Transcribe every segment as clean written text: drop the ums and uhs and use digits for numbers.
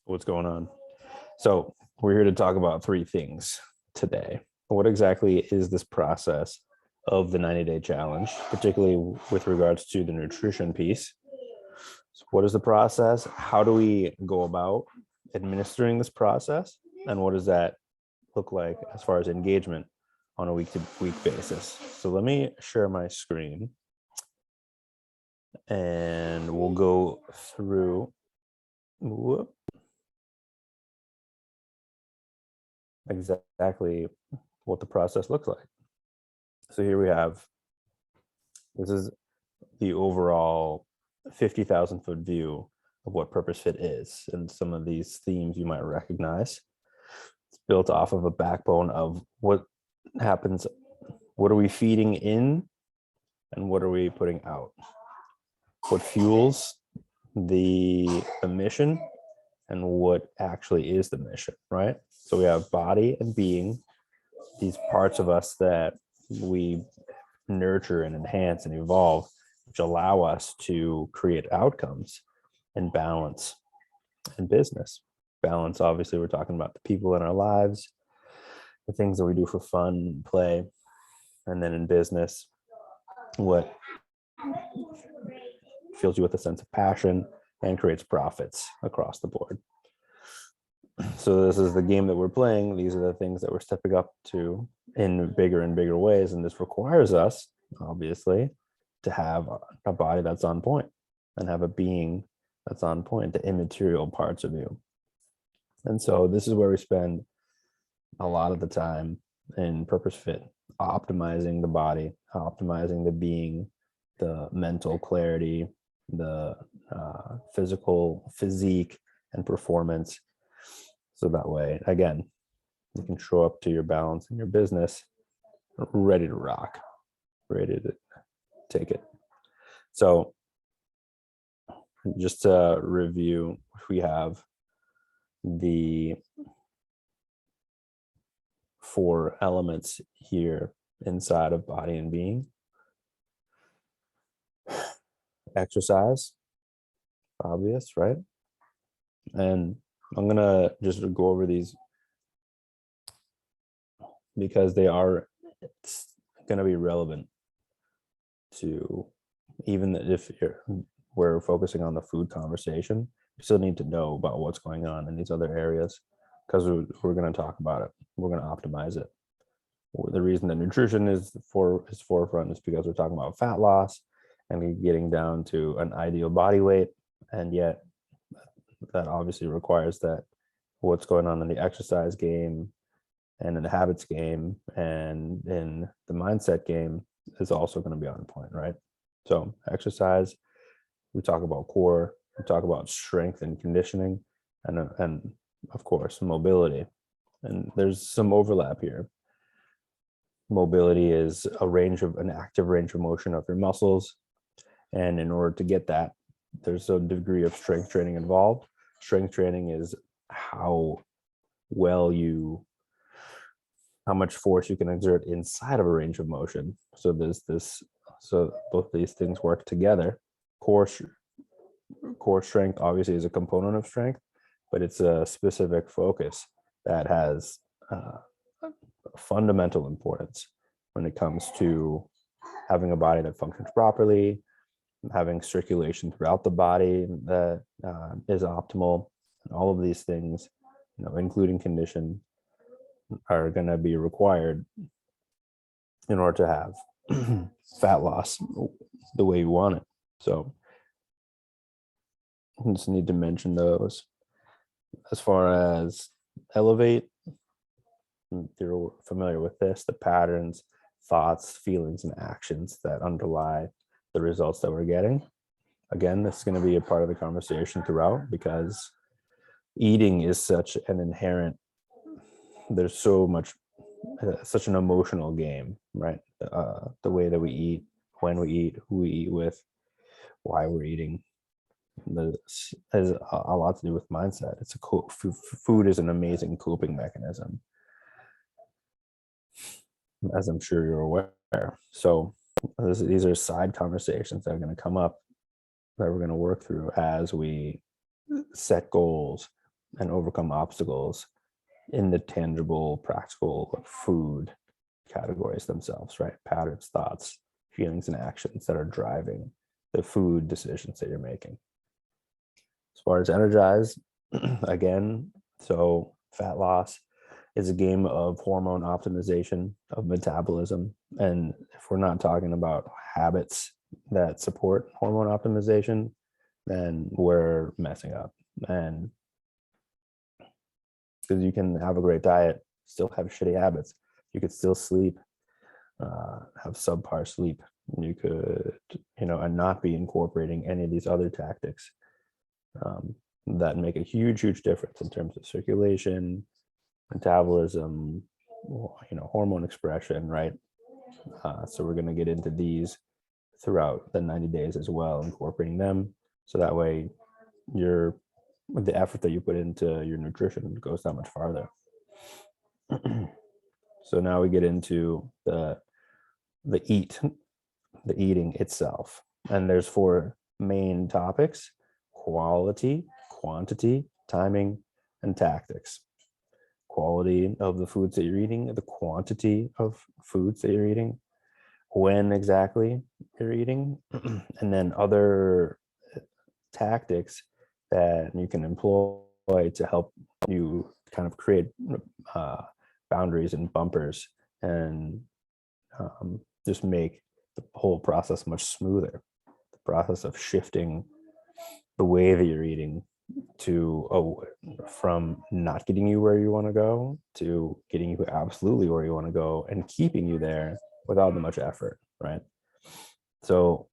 What's going on? So we're here to talk about three things today. What exactly is this process of the 90-day challenge, particularly with regards to the nutrition piece? So what is the process? How do we go about administering this process? And what does that look like as far as engagement on a week-to-week basis? So let me share my screen and we'll go through exactly what the process looks like. So here we have, this is the overall 50,000 foot view of what PurposeFit is. And some of these themes you might recognize. It's built off of a backbone of what happens, what are we feeding in and what are we putting out? What fuels the mission and what actually is the mission, right? So we have body and being, these parts of us that we nurture and enhance and evolve, which allow us to create outcomes and balance in business. Balance, obviously, we're talking about the people in our lives, the things that we do for fun and play. And then in business, what fills you with a sense of passion and creates profits across the board. So this is the game that we're playing. These are the things that we're stepping up to in bigger and bigger ways. And this requires us, obviously, to have a body that's on point and have a being that's on point, the immaterial parts of you. And so this is where we spend a lot of the time in PurposeFit, optimizing the body, optimizing the being, the mental clarity, the physique and performance. So that way, again, you can show up to your balance in your business, ready to rock, ready to take it. So just to review, we have the 4 elements here inside of body and being. Exercise, obvious, right? And I'm gonna just go over these because they are gonna be relevant to, even if we're focusing on the food conversation, you still need to know about what's going on in these other areas because we're going to talk about it. We're going to optimize it. The reason that nutrition is forefront is because we're talking about fat loss and getting down to an ideal body weight. And yet that obviously requires that what's going on in the exercise game and in the habits game and in the mindset game is also going to be on point, right? So exercise, we talk about core, we talk about strength and conditioning, and of course, mobility. And there's some overlap here. Mobility is an active range of motion of your muscles. And in order to get that, there's a degree of strength training involved. Strength training is how much force you can exert inside of a range of motion. So so both these things work together. Core strength obviously is a component of strength, but it's a specific focus that has fundamental importance when it comes to having a body that functions properly, having circulation throughout the body that is optimal, and all of these things, including condition, are going to be required in order to have fat loss the way you want it. So I just need to mention those. As far as elevate, you're familiar with this, the patterns, thoughts, feelings, and actions that underlie the results that we're getting. Again, this is going to be a part of the conversation throughout because eating is such an inherent, there's such an emotional game, right? The way that we eat, when we eat, who we eat with, why we're eating. This has a lot to do with mindset. Food is an amazing coping mechanism, as I'm sure you're aware. So these are side conversations that are going to come up that we're going to work through as we set goals and overcome obstacles in the tangible, practical food categories themselves, right? Patterns, thoughts, feelings, and actions that are driving the food decisions that you're making. As far as Energize, again, so fat loss is a game of hormone optimization of metabolism. And if we're not talking about habits that support hormone optimization, then we're messing up. And because you can have a great diet, still have shitty habits. You could still sleep, have subpar sleep. You could, and not be incorporating any of these other tactics that make a huge, huge difference in terms of circulation, metabolism, hormone expression, right? So we're going to get into these throughout the 90 days as well, incorporating them. So that way the effort that you put into your nutrition goes that much farther. So now we get into the eating itself. And there's 4 main topics: quality, quantity, timing, and tactics. Quality of the foods that you're eating, the quantity of foods that you're eating, when exactly you're eating, and then other tactics that you can employ to help you kind of create boundaries and bumpers and just make the whole process much smoother. The process of shifting the way that you're eating from not getting you where you want to go to getting you absolutely where you want to go and keeping you there without much effort, right? So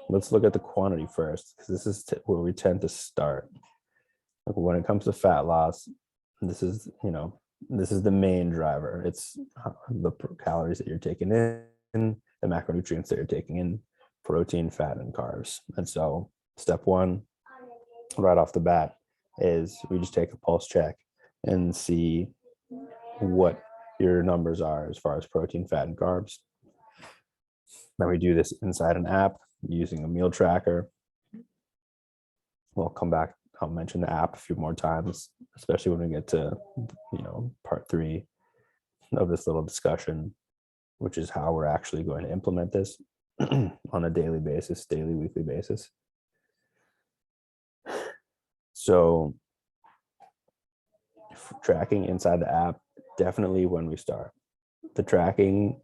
let's look at the quantity first, because this is where we tend to start. Like when it comes to fat loss, this is the main driver. It's the calories that you're taking in, the macronutrients that you're taking in, protein, fat, and carbs. And so step 1 right off the bat is we just take a pulse check and see what your numbers are as far as protein, fat, and carbs. Then we do this inside an app using a meal tracker. We'll come back. I'll mention the app a few more times, especially when we get to, part 3 of this little discussion, which is how we're actually going to implement this on a daily basis, daily, weekly basis. So tracking inside the app, definitely when we start. The tracking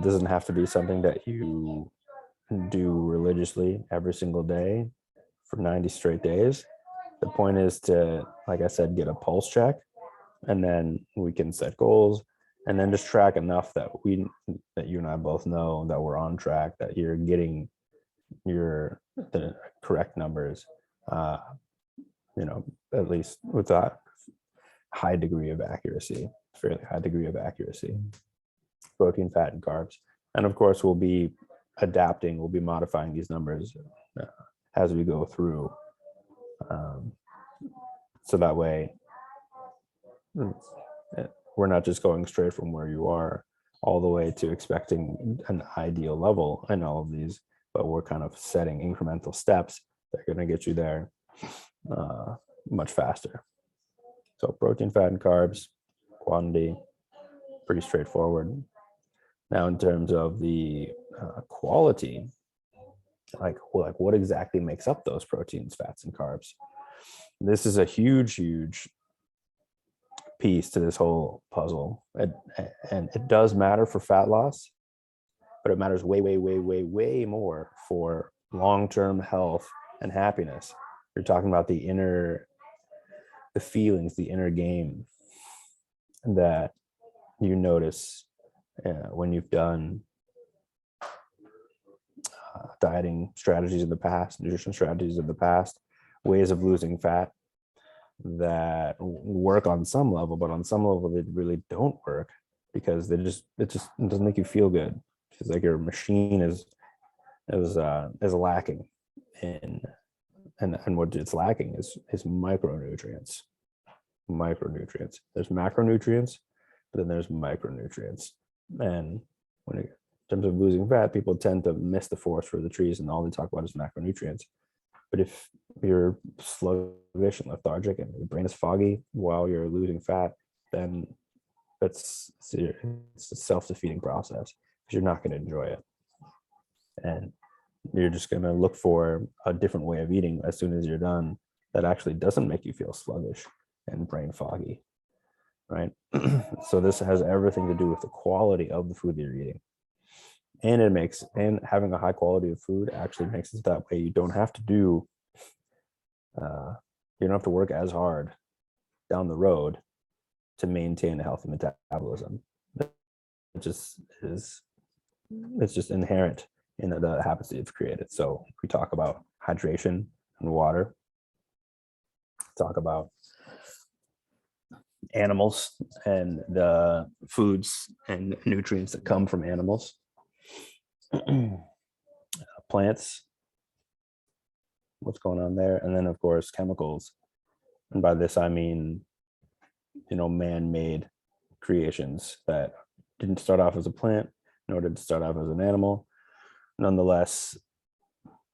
doesn't have to be something that you do religiously every single day for 90 straight days. The point is to, like I said, get a pulse check, and then we can set goals, and then just track enough that you and I both know that we're on track, that you're getting the correct numbers, at least with a high degree of accuracy, fairly high degree of accuracy, protein, fat, and carbs. And of course, we'll be adapting, we'll be modifying these numbers as we go through. So that way, we're not just going straight from where you are all the way to expecting an ideal level in all of these, but we're kind of setting incremental steps that are going to get you there much faster. So protein, fat, and carbs, quantity, pretty straightforward. Now, in terms of the quality, like what exactly makes up those proteins, fats, and carbs? This is a huge, huge piece to this whole puzzle. And it does matter for fat loss, but it matters way, way, way, way, way more for long-term health and happiness. You're talking about the feelings, the inner game that you notice when you've done dieting strategies in the past, nutrition strategies in the past, ways of losing fat that work on some level, but on some level they really don't work because it doesn't make you feel good. It's like your machine is lacking in, and what it's lacking is micronutrients. There's macronutrients, but then there's micronutrients. And in terms of losing fat, people tend to miss the forest for the trees, and all they talk about is macronutrients. But if you're sluggish and lethargic and your brain is foggy while you're losing fat, then it's a self-defeating process because you're not going to enjoy it. And you're just going to look for a different way of eating as soon as you're done that actually doesn't make you feel sluggish and brain foggy, right? So this has everything to do with the quality of the food that you're eating. And having a high quality of food actually makes it that way you don't have to do, you don't have to work as hard down the road to maintain a healthy metabolism. It just is, it's just inherent in the habits that you've created. So we talk about hydration and water, talk about animals and the foods and nutrients that come from animals, plants, what's going on there, and then of course chemicals. And by this I mean, man-made creations that didn't start off as a plant, nor did it start off as an animal. Nonetheless,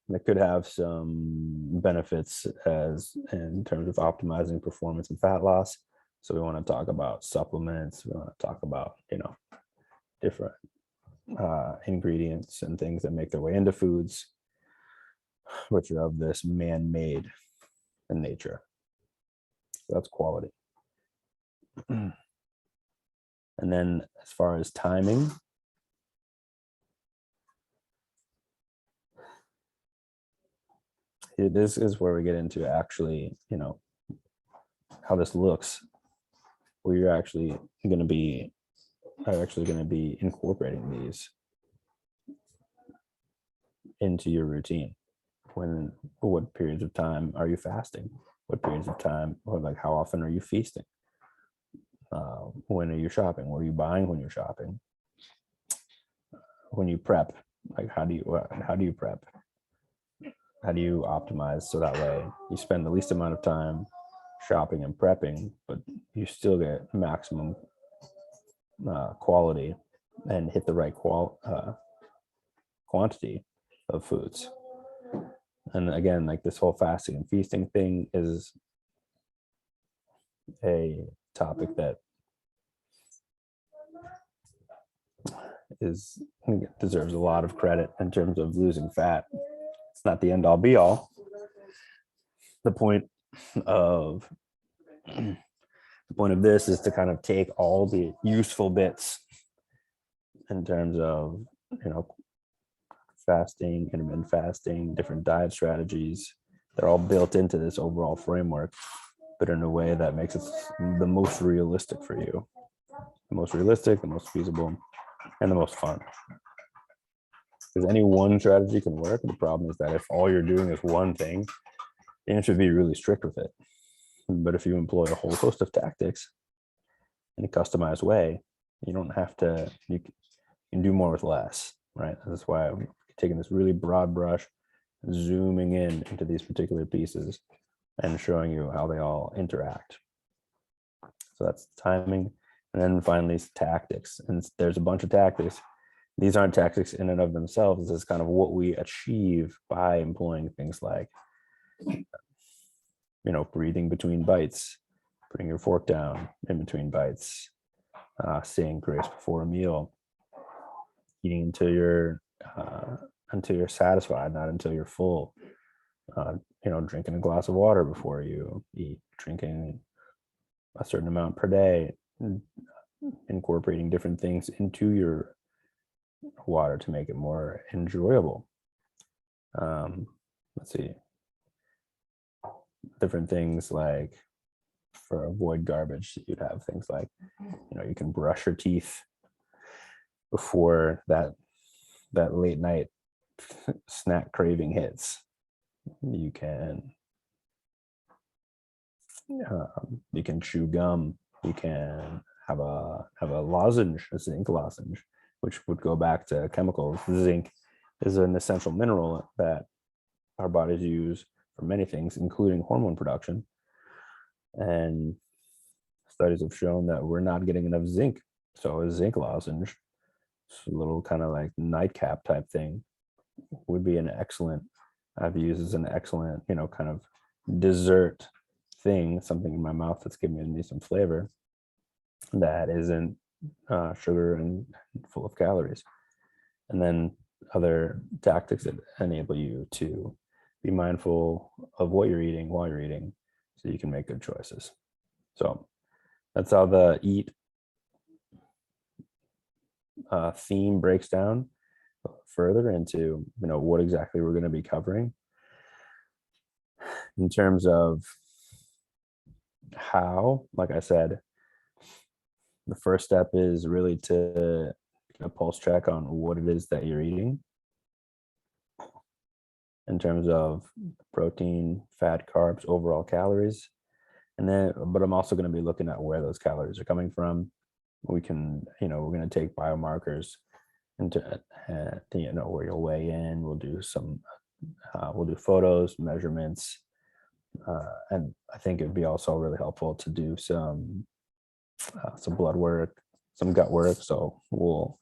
it could have some benefits in terms of optimizing performance and fat loss. So we want to talk about supplements. We want to talk about, different ingredients and things that make their way into foods, which are of this man-made in nature. So that's quality. And then as far as timing, this is where we get into actually, how this looks, where you're actually going to be incorporating these into your routine. What periods of time are you fasting? What periods of time, or like how often are you feasting? When are you shopping? What are you buying when you're shopping? When you prep, like how do you prep? How do you optimize so that way you spend the least amount of time shopping and prepping, but you still get maximum quality and hit the right quantity of foods. And again, like this whole fasting and feasting thing is a topic that deserves a lot of credit in terms of losing fat. It's not the end all be all. The point of this is to kind of take all the useful bits in terms of, fasting, intermittent fasting, different diet strategies. They're all built into this overall framework, but in a way that makes it the most realistic for you. The most realistic, the most feasible, and the most fun. Because any one strategy can work. The problem is that if all you're doing is one thing, then you should be really strict with it. But if you employ a whole host of tactics in a customized way, you don't have to, you can do more with less, right? That's why I'm taking this really broad brush, zooming into these particular pieces and showing you how they all interact. So that's timing. And then finally, tactics. And there's a bunch of tactics. These aren't tactics in and of themselves. This is kind of what we achieve by employing things like, breathing between bites, putting your fork down in between bites, saying grace before a meal, eating until you're satisfied, not until you're full. Drinking a glass of water before you eat, drinking a certain amount per day, incorporating different things into your water to make it more enjoyable. Let's see. Different things like for avoid garbage, you'd have things like, you can brush your teeth before that late night snack craving hits. You can chew gum. You can have a lozenge, a zinc lozenge, which would go back to chemicals. Zinc is an essential mineral that our bodies use for many things, including hormone production. And studies have shown that we're not getting enough zinc. So a zinc lozenge, a little kind of like nightcap type thing, would be an excellent I've used as an excellent, kind of dessert thing, something in my mouth that's giving me some flavor that isn't sugar and full of calories. And then other tactics that enable you to be mindful of what you're eating while you're eating so you can make good choices. So that's how the eat theme breaks down further into what exactly we're going to be covering in terms of how. Like I said, the first step is really to get a pulse check on what it is that you're eating in terms of protein, fat, carbs, overall calories. And then, but I'm also going to be looking at where those calories are coming from. We can, we're going to take biomarkers into, where you'll weigh in. We'll do photos, measurements. And I think it'd be also really helpful to do some blood work, some gut work. So we'll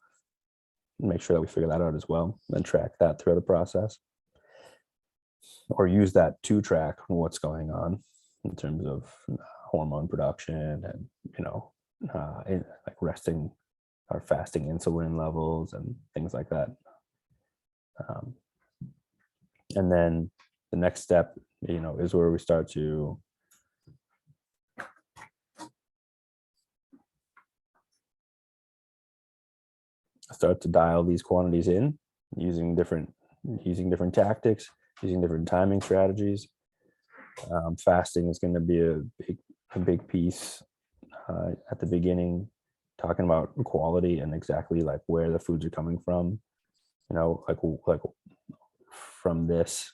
make sure that we figure that out as well and track that throughout the process, or use that to track what's going on in terms of hormone production and, like resting or fasting insulin levels and things like that. And then the next step, is where we start to dial these quantities in using different tactics, using different timing strategies. Fasting is going to be a big piece at the beginning, talking about quality and exactly like where the foods are coming from. Like from this,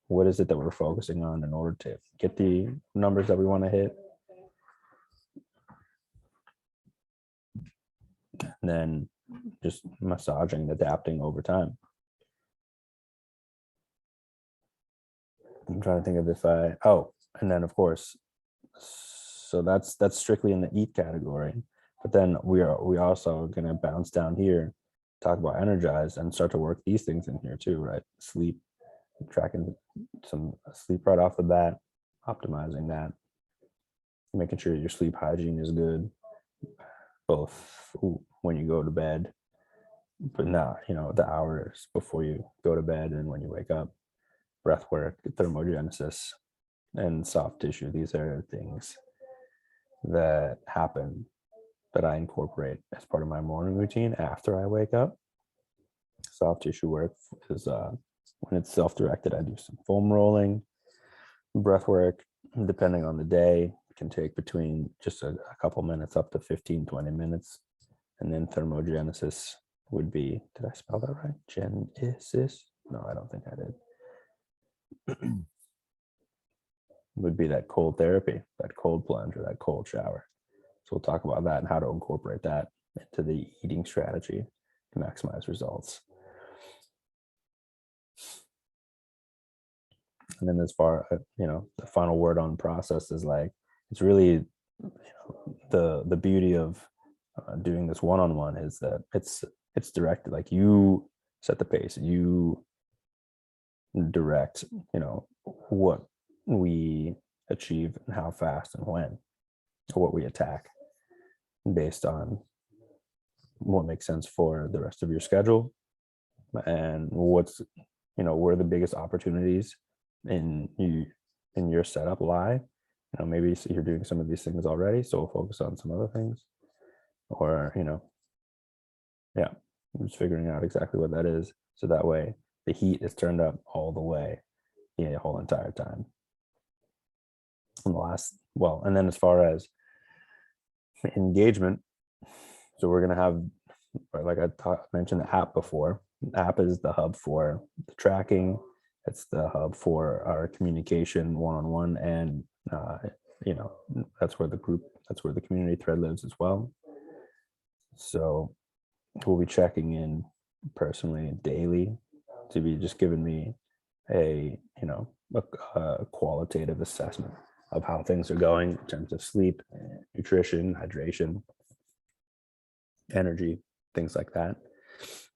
what is it that we're focusing on in order to get the numbers that we want to hit? And then just massaging, adapting over time. I'm trying to think of and then of course, so that's strictly in the eat category. But then we also going to bounce down here, talk about Energize, and start to work these things in here too, right? Sleep, tracking some sleep right off the bat, optimizing that, making sure your sleep hygiene is good, both when you go to bed, but now, the hours before you go to bed and when you wake up. Breath work, thermogenesis, and soft tissue. These are things that happen that I incorporate as part of my morning routine after I wake up. Soft tissue work is when it's self-directed. I do some foam rolling, breath work, depending on the day. It can take between just a couple minutes up to 15-20 minutes. And then thermogenesis would be, did I spell that right? Genesis? No, I don't think I did. Would be that cold therapy, that cold plunge, or that cold shower. So we'll talk about that and how to incorporate that into the eating strategy to maximize results. And then as far, the final word on process is like, it's really, the beauty of doing this one-on-one is that it's directed. Like, you set the pace, you direct, what we achieve and how fast and when, or what we attack, based on what makes sense for the rest of your schedule and what's, where the biggest opportunities in your setup lie. Maybe you're doing some of these things already, so we'll focus on some other things, or just figuring out exactly what that is, so that way the heat is turned up all the way the whole entire time. And then as far as engagement, so we're going to have, like I mentioned, the app before. The app is the hub for the tracking. It's the hub for our communication one-on-one, and that's where the community thread lives as well. So we'll be checking in personally daily to be just giving me a qualitative assessment of how things are going in terms of sleep, nutrition, hydration, energy, things like that,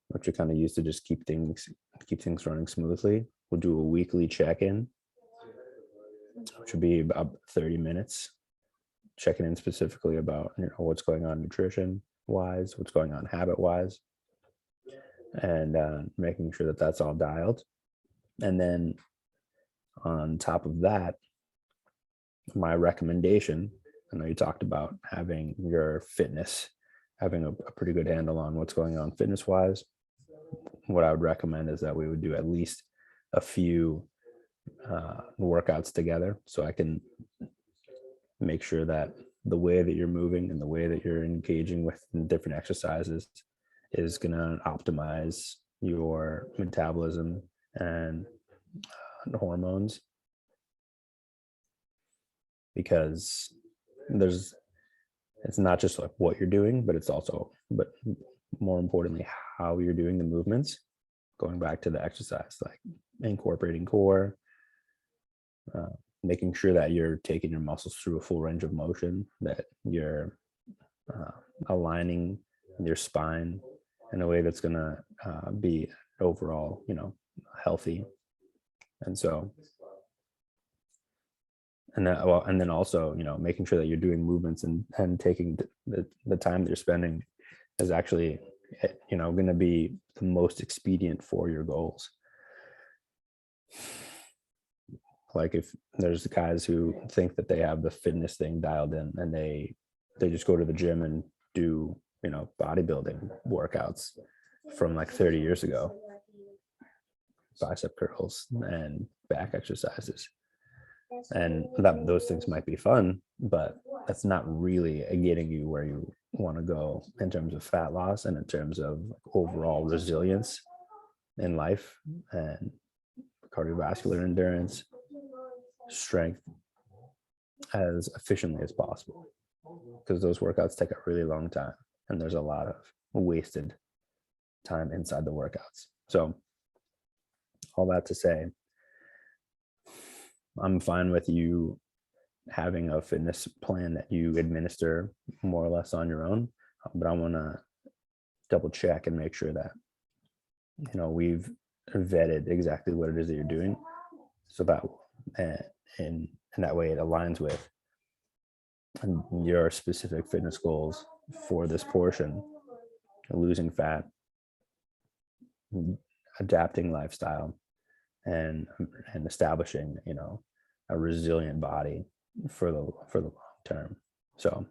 which are kind of used to just keep things keep things running smoothly. We'll do a weekly check-in, which would be about 30 minutes, checking in specifically about what's going on nutrition wise, what's going on habit wise, and making sure that that's all dialed. And then on top of that, my recommendation, I know you talked about having your fitness, having a pretty good handle on what's going on fitness wise. What I would recommend is that we would do at least a few workouts together, so I can make sure that the way that you're moving and the way that you're engaging with different exercises is going to optimize your metabolism and hormones, because it's not just like what you're doing, but more importantly, how you're doing the movements, going back to the exercise, like incorporating core, making sure that you're taking your muscles through a full range of motion, that you're aligning your spine in a way that's going to be overall, healthy. And so, and then also, making sure that you're doing movements and taking the time that you're spending is actually, going to be the most expedient for your goals. Like if there's the guys who think that they have the fitness thing dialed in and they just go to the gym and do, bodybuilding workouts from like 30 years ago, bicep curls and back exercises. And those things might be fun, but that's not really getting you where you want to go in terms of fat loss and in terms of overall resilience in life and cardiovascular endurance, strength, as efficiently as possible, because those workouts take a really long time and there's a lot of wasted time inside the workouts. So all that to say, I'm fine with you having a fitness plan that you administer more or less on your own, but I want to double check and make sure that we've vetted exactly what it is that you're doing, so that and that way it aligns with your specific fitness goals for this portion: losing fat, adapting lifestyle, and establishing a resilient body for the long term. So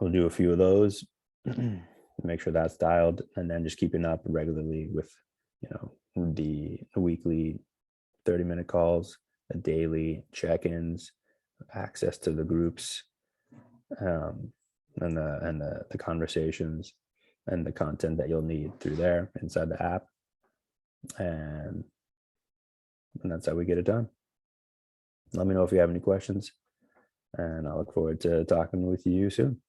we'll do a few of those, make sure that's dialed, and then just keeping up regularly with the weekly 30-minute calls, the daily check-ins, access to the groups, and the conversations and the content that you'll need through there inside the app, and that's how we get it done. Let me know if you have any questions, and I look forward to talking with you soon.